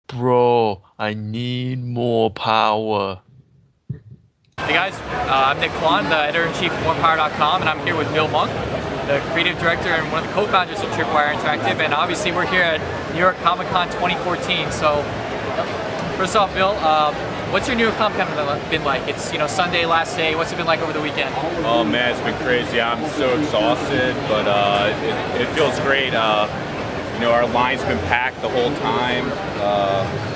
Bro, I need more power. Hey guys, I'm Nick Kwan, the editor-in-chief of morepower.com, and I'm here with Bill Munk, the creative director and one of the co-founders of Tripwire Interactive, and obviously we're here at New York Comic-Con 2014. So, first off, Bill, what's your New York Comic-Con been like? It's Sunday, last day. What's it been like over the weekend? Oh man, it's been crazy. I'm so exhausted, but it feels great. Our line's been packed the whole time.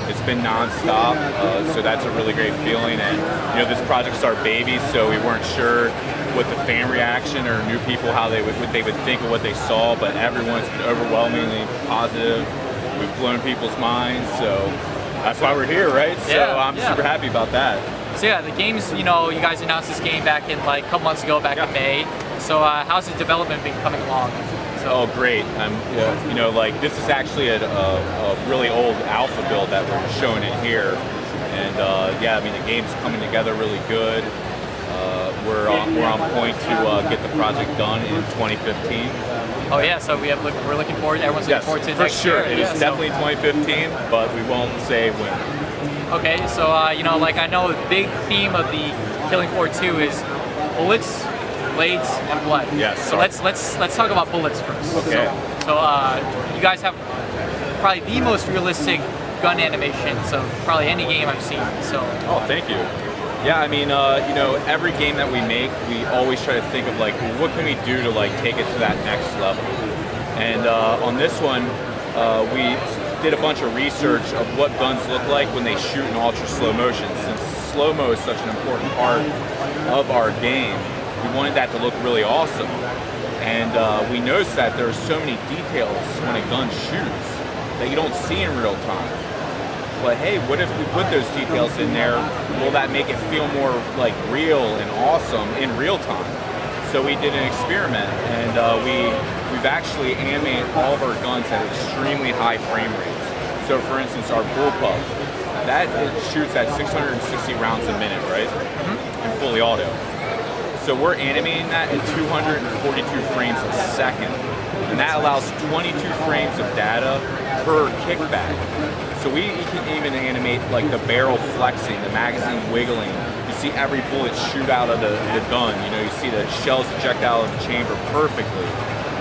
It's been non-stop, so that's a really great feeling. And this project's our baby, so we weren't sure what the fan reaction or new people what they would think of what they saw. But everyone's been overwhelmingly positive. We've blown people's minds, so that's why we're here, right? So I'm super happy about that. So yeah, the game's, you guys announced this game back in a couple months ago, back in May. So how's the development been coming along? Oh, great. This is actually a really old alpha build that we're showing it here. And the game's coming together really good. We're on point to get the project done in 2015. Oh yeah, so we're looking forward, everyone's looking forward to it next year. For sure, it is definitely 2015, but we won't say when. Okay, so I know the big theme of the Killing Floor 2 is bullets, blades, and blood. Yes. So let's talk about bullets first. Okay. So you guys have probably the most realistic gun animations of probably any game I've seen. So. Oh, thank you. Yeah, every game that we make, we always try to think of what can we do to take it to that next level. And on this one, we did a bunch of research of what guns look like when they shoot in ultra slow motion. Since slow-mo is such an important part of our game, we wanted that to look really awesome. And we noticed that there are so many details when a gun shoots that you don't see in real time. But hey, what if we put those details in there? Will that make it feel more real and awesome in real time? So we did an experiment, and we've actually animated all of our guns at extremely high frame rates. So for instance, our bullpup, that shoots at 660 rounds a minute, right? And fully auto. So we're animating that at 242 frames a second. And that allows 22 frames of data per kickback. So we can even animate the barrel flexing, the magazine wiggling. You see every bullet shoot out of the gun. You see the shells eject out of the chamber perfectly.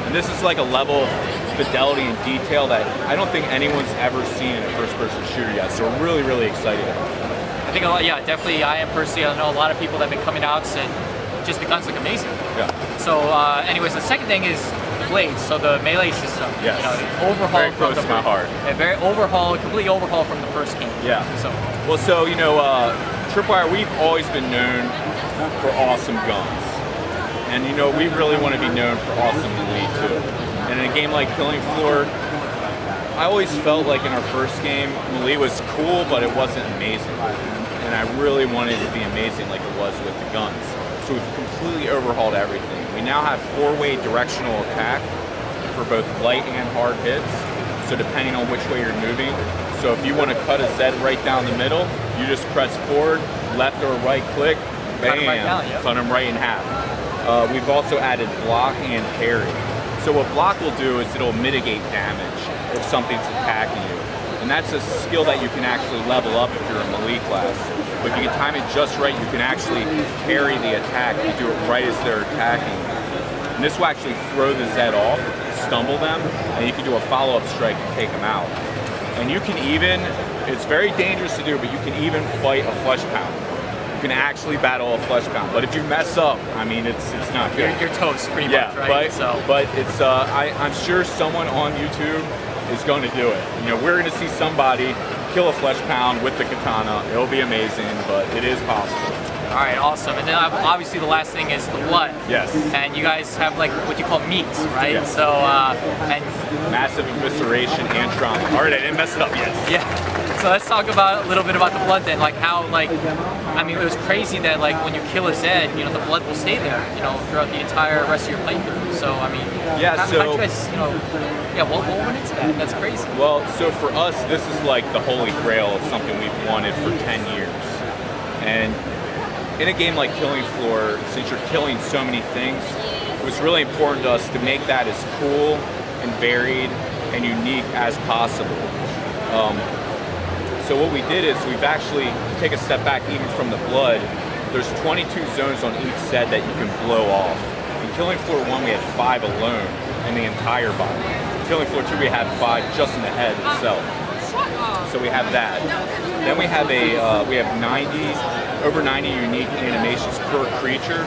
And this is a level of fidelity and detail that I don't think anyone's ever seen in a first-person shooter yet. So we're really, really excited about it. I think definitely. I am personally. I know a lot of people that have been coming out and just the guns look amazing. Yeah. So, anyways, the second thing is blades. So the melee system. Yes. Overhaul very close from to my heart. Completely overhaul from the first game. Yeah. So. Well, Tripwire, we've always been known for awesome guns, and we really want to be known for awesome melee too. And in a game like Killing Floor, I always felt like in our first game, melee was cool, but it wasn't amazing. And I really wanted it to be amazing like it was with the guns. So we've completely overhauled everything. We now have 4-way directional attack for both light and hard hits. So depending on which way you're moving. So if you want to cut a Z right down the middle, you just press forward, left or right click, bam, cut them right in half. We've also added block and parry. So what block will do is it'll mitigate damage if something's attacking you. And that's a skill that you can actually level up if you're a melee class. But if you can time it just right, you can actually parry the attack. You do it right as they're attacking. And this will actually throw the Z off, stumble them, and you can do a follow-up strike and take them out. And you can even, it's very dangerous to do, but you can even fight a flesh pound. You can actually battle a flesh pound. But if you mess up, it's not good. You're toast, pretty much, right? But it's, I'm sure someone on YouTube is going to do it. We're going to see somebody kill a flesh pound with the katana. It'll be amazing, but it is possible. All right, awesome. And then obviously the last thing is the blood. Yes. And you guys have what you call meat, right? Yes. So and massive evisceration and trauma. All right, I didn't mess it up yet. Yeah. So let's talk a little bit about the blood then. It was crazy that when you kill a Zed, the blood will stay there, throughout the entire rest of your playthrough. So how you guys, what went into that? That's crazy. Well, so for us, this is the holy grail of something we've wanted for 10 years. And in a game like Killing Floor, since you're killing so many things, it was really important to us to make that as cool and varied and unique as possible. So what we did is we've actually take a step back even from the blood. There's 22 zones on each set that you can blow off. In Killing Floor 1, we had 5 alone in the entire body. In Killing Floor 2, we had 5 just in the head itself. So we have that. Then we have over 90 unique animations per creature.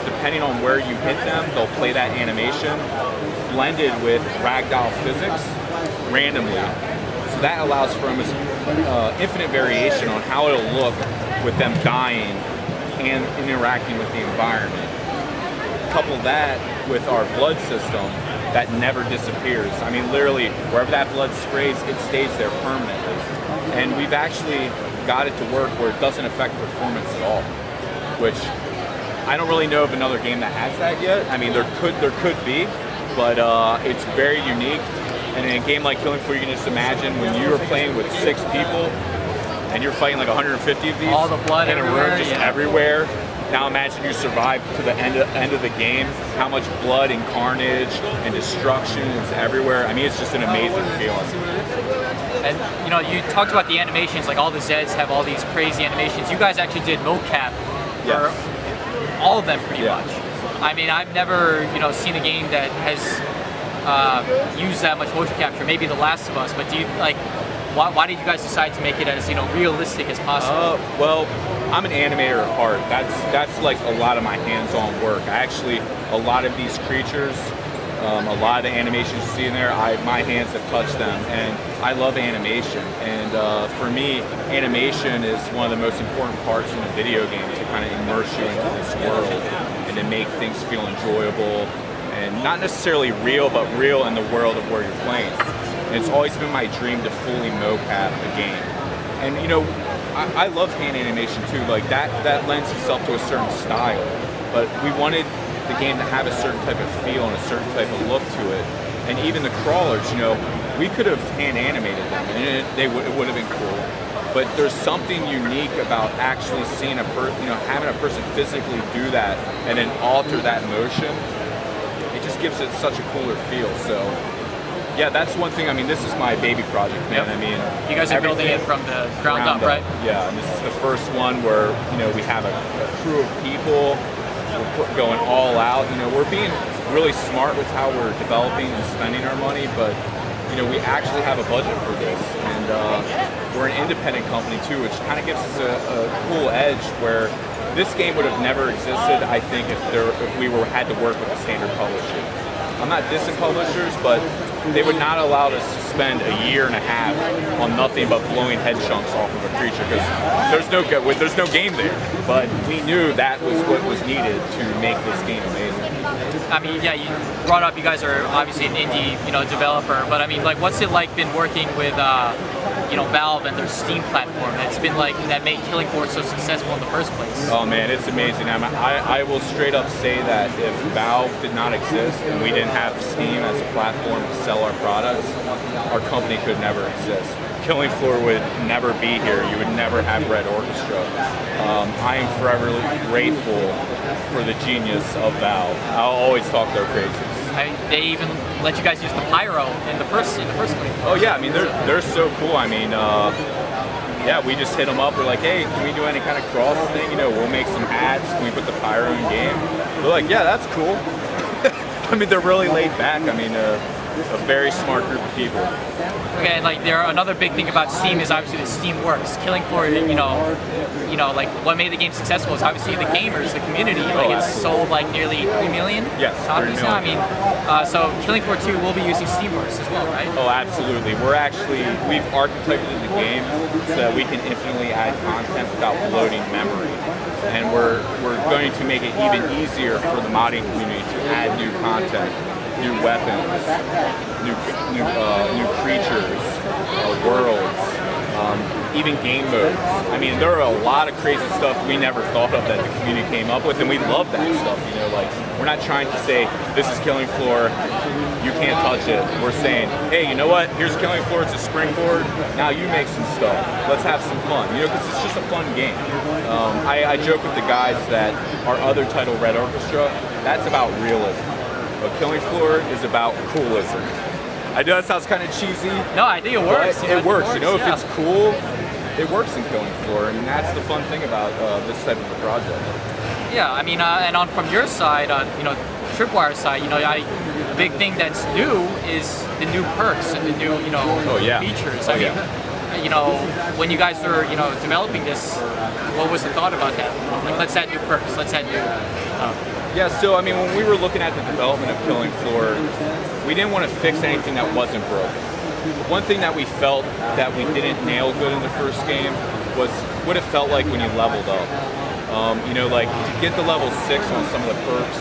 Depending on where you hit them, they'll play that animation, blended with ragdoll physics randomly. So that allows for almost infinite variation on how it'll look with them dying and interacting with the environment. Couple that with our blood system that never disappears. I mean, literally, wherever that blood sprays, it stays there permanently. And we've actually got it to work where it doesn't affect performance at all, which I don't really know of another game that has that yet. I mean, there could be, but it's very unique. And in a game like Killing Floor, you can just imagine when you are playing with 6 people and you're fighting like 150 of these, all the blood in a everywhere, room, just everywhere. Now imagine you survive to the end of the game, how much blood and carnage and destruction is everywhere. I mean, it's just an amazing feeling. And you know, you talked about the animations, like all the Zeds have all these crazy animations. You guys actually did mocap for all of them pretty much. I mean, I've never, seen a game that has used that much motion capture, maybe The Last of Us, but do you, why did you guys decide to make it as, realistic as possible? Well, I'm an animator at heart. That's like a lot of my hands-on work. A lot of these creatures, a lot of the animations you see in there, my hands have touched them, and I love animation. And for me, animation is one of the most important parts in a video game to kind of immerse you into this world and to make things feel enjoyable and not necessarily real, but real in the world of where you're playing. And it's always been my dream to fully mocap a game. And I love hand animation too. Like that lends itself to a certain style, but we wanted the game to have a certain type of feel and a certain type of look to it. And even the crawlers, we could have hand animated them, and it would have been cool. But there's something unique about actually seeing having a person physically do that and then alter that motion. It just gives it such a cooler feel. So yeah, that's one thing. I mean, this is my baby project, man. I mean, you guys are building it from the ground up, right? Yeah, and this is the first one where we have a crew of people. We're going all out. We're being really smart with how we're developing and spending our money, but we actually have a budget for this, and we're an independent company too, which kind of gives us a cool edge where this game would have never existed, I think, if we had to work with a standard publisher. I'm not dissing publishers, but they would not allow us to spend a year and a half on nothing but blowing head chunks off of a creature because there's no game there. But we knew that was what was needed to make this game amazing. I mean, yeah, you brought up you guys are obviously an indie, developer, but I mean, what's it like been working with, Valve and their Steam platform? It's been that made Killing Floor so successful in the first place. Oh man, it's amazing. I will straight up say that if Valve did not exist and we didn't have Steam as a platform to sell our products, our company could never exist. Killing Floor would never be here. You would never have Red Orchestra. I am forever grateful for the genius of Valve. I'll always talk their praises. They even let you guys use the pyro in the first game. Oh yeah, I mean they're so cool. I mean, yeah, we just hit them up. We're like, hey, can we do any kind of cross thing? We'll make some hats. Can we put the pyro in game? They're like, yeah, that's cool. I mean, they're really laid back. I mean, a very smart group of people. Okay, and another big thing about Steam is obviously that Steam works. Killing Floor, what made the game successful is obviously the gamers, the community. It's sold nearly 3 million copies now. I mean, so Killing Floor 2 will be using Steamworks as well, right? Oh, absolutely. We've archetyped the game so that we can infinitely add content without bloating memory. And we're going to make it even easier for the modding community to add new content, new weapons, new creatures, worlds, even game modes. I mean, there are a lot of crazy stuff we never thought of that the community came up with, and we love that stuff. We're not trying to say this is Killing Floor, you can't touch it. We're saying, hey, you know what? Here's Killing Floor. It's a springboard. Now you make some stuff. Let's have some fun. Because it's just a fun game. I joke with the guys that our other title, Red Orchestra, that's about realism. But Killing Floor is about coolism. I know that sounds kind of cheesy. No, I think it works. It works. If it's cool, it works in Killing Floor, and that's the fun thing about this type of a project. Yeah, I mean, and on from your side, Tripwire side, the big thing that's new is the new perks and the new, features. I mean, when you guys were, developing this, what was the thought about that? Like, let's add new perks, let's add new. Yeah, so I mean, when we were looking at the development of Killing Floor, we didn't want to fix anything that wasn't broken. One thing that we felt that we didn't nail good in the first game was what it felt like when you leveled up. Like to get to level 6 on some of the perks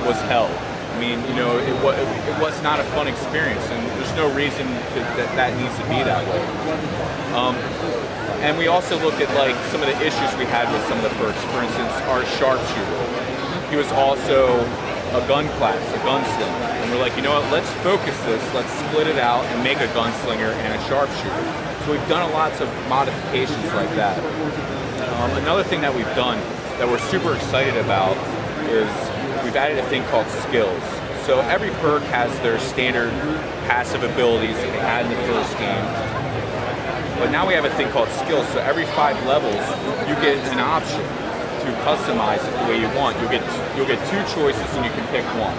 was hell. I mean, it was not a fun experience, and there's no reason that needs to be that way. And we also looked at like some of the issues we had with some of the perks. For instance, our sharpshooter. He was also a gun class, a gunslinger. And we're like, you know what, let's focus this, let's split it out and make a gunslinger and a sharpshooter. So we've done lots of modifications like that. Another thing that we've done that we're super excited about is we've added a thing called skills. So every perk has their standard passive abilities that they had in the first game. But now we have a thing called skills. So every 5 levels, you get an option to customize it the way you want. You'll get 2 choices and you can pick one.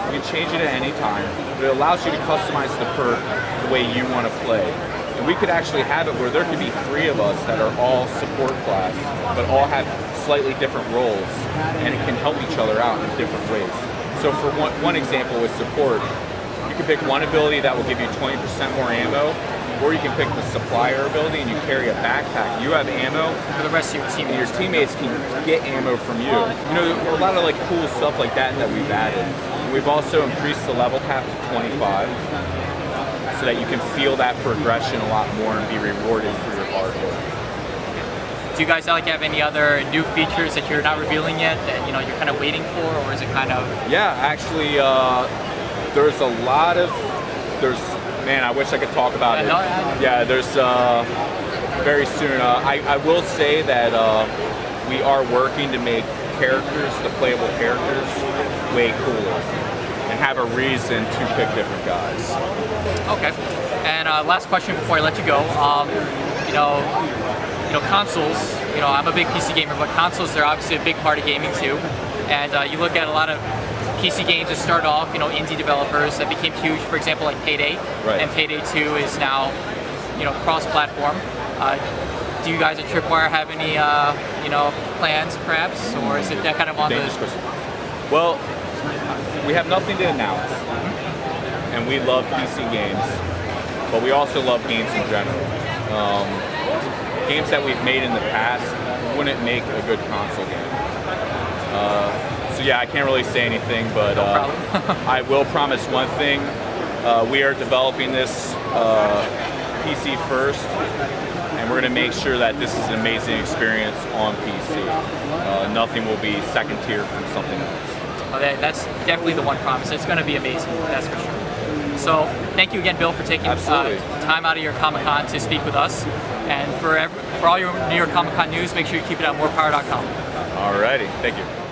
You can change it at any time, but it allows you to customize the perk the way you want to play. And we could actually have it where there could be 3 of us that are all support class, but all have slightly different roles, and it can help each other out in different ways. So for one example with support, you can pick one ability that will give you 20% more ammo, or you can pick the supplier ability and you carry a backpack. You have ammo For the rest of your teammates. and your teammates can get ammo from you. A lot of like cool stuff like that we've added. We've also increased the level cap to 25 so that you can feel that progression a lot more and be rewarded for your hard work. Do you guys have any other new features that you're not revealing yet that you're kind of waiting for, or is it kind of? Yeah, actually, there's a lot of man, I wish I could talk about it. Yeah, there's very soon. I will say that we are working to make characters, the playable characters, way cooler and have a reason to pick different guys. Okay. And last question before I let you go. Consoles. I'm a big PC gamer, but consoles, they're obviously a big part of gaming too. And you look at a lot of PC games that start off, indie developers that became huge. For example, like Payday, right. And Payday 2 is now, cross-platform. Do you guys at Tripwire have any, plans, perhaps, or is it that kind of on Dangerous the? question. Well, we have nothing to announce, and we love PC games, but we also love games in general. Games that we've made in the past wouldn't make a good console game. So yeah, I can't really say anything, but I will promise one thing. We are developing this PC first, and we're going to make sure that this is an amazing experience on PC. Nothing will be second tier from something else. Well, that's definitely the one promise. It's going to be amazing, that's for sure. So thank you again, Bill, for taking time out of your Comic-Con to speak with us. And for all your New York Comic-Con news, make sure you keep it at morepower.com. Alrighty, thank you.